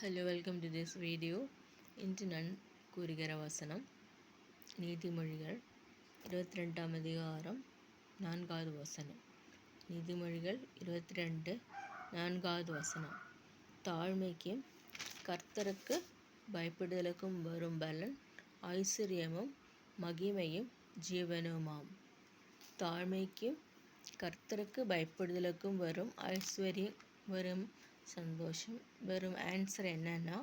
Hello, welcome to this video. இன்று நான் கூறுகிற வசனம் நீதிமொழிகள் 22ஆம் அதிகாரம் 4வது வசனம். நீதிமொழிகள் 22 4வது வசனம். தாழ்மைக்கும் கர்த்தருக்கு பயப்படுதலுக்கும் வரும் பலன் ஐஸ்வர்யமும் மகிமையும் ஜீவனுமாம். தாழ்மைக்கும் கர்த்தருக்கு பயப்படுதலுக்கும் வரும் ஐஸ்வர்யம் வரும் சந்தோஷம் வரும் ஆன்சர் என்னன்னா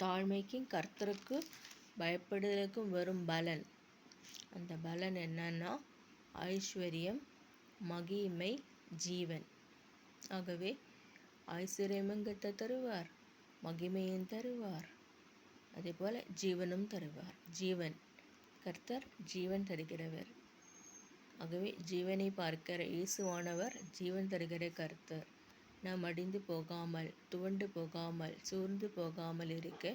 தாழ்மைக்கும் கர்த்தருக்கு பயப்படுதலுக்கும் வரும் பலன். அந்த பலன் என்னன்னா ஐஸ்வர்யம் மகிமை ஜீவன். ஆகவே ஐஸ்வர்யமும் கர்த்தர் தருவார், மகிமையும் தருவார், அதே போல் ஜீவனும் தருவார். ஜீவன் கர்த்தர் ஜீவன் தருகிறவர். ஆகவே ஜீவனை பார்க்கிற இயேசுவானவர் ஜீவன் தருகிற கர்த்தர். நாம் அடிந்து போகாமல் துவண்டு போகாமல் சோர்ந்து போகாமல் இருக்க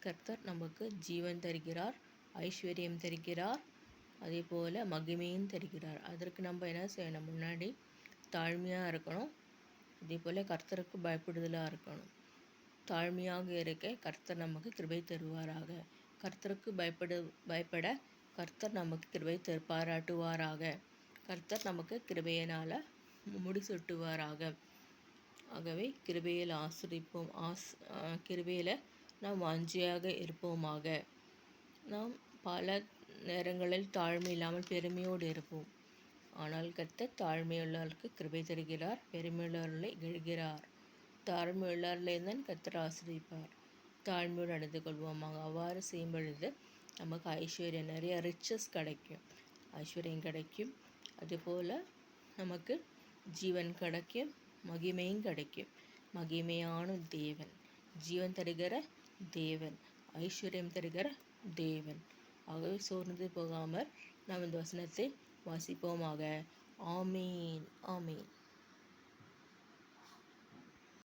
கர்த்தர் நமக்கு ஜீவன் தருகிறார், ஐஸ்வர்யம் தருகிறார், அதே போல் மகிமையும் தருகிறார். அதற்கு நம்ம என்ன செய்யணும்? முன்னாடி தாழ்மையாக இருக்கணும், அதே போல் கர்த்தருக்கு பயப்படுதலாக இருக்கணும். தாழ்மையாக இருக்க கர்த்தர் நமக்கு கிருபை தருவாராக. கர்த்தருக்கு பயப்பட கர்த்தர் நமக்கு கிருபை பாராட்டுவாராக. கர்த்தர் நமக்கு கிருபையினால் முடிசூட்டுவாராக. ஆகவே கிருபையில் ஆசிரிப்போம், கிருபையில் நாம் வாஞ்சியாக இருப்போமாக. நாம் பல நேரங்களில் தாழ்மை இல்லாமல் பெருமையோடு இருப்போம். ஆனால் கர்த்தர் தாழ்மையுள்ளவர்களுக்கு கிருபை தருகிறார், பெருமையுள்ளவர்களை இகழ்கிறார். தாழ்மையுள்ளவர்களை தான் கர்த்தர் ஆசிரிப்பார். தாழ்மையோடு நடந்து கொள்வோமாக. அவ்வாறு செய்யும் பொழுது நமக்கு ஐஸ்வர்யம், நிறைய ரிச்சஸ் கிடைக்கும், ஐஸ்வர்யம் கிடைக்கும், அதுபோல் நமக்கு ஜீவன் கிடைக்கும், மகிமையும் கிடைக்கும். மகிமையான தேவன், ஜீவன் தருகிற தேவன், ஐஸ்வர்யம் தருகிற தேவன். ஆகவே சோர்ந்து போகாமல் நாம் இந்த வசனத்தை வாசிப்போமாக. ஆமீன், ஆமீன்.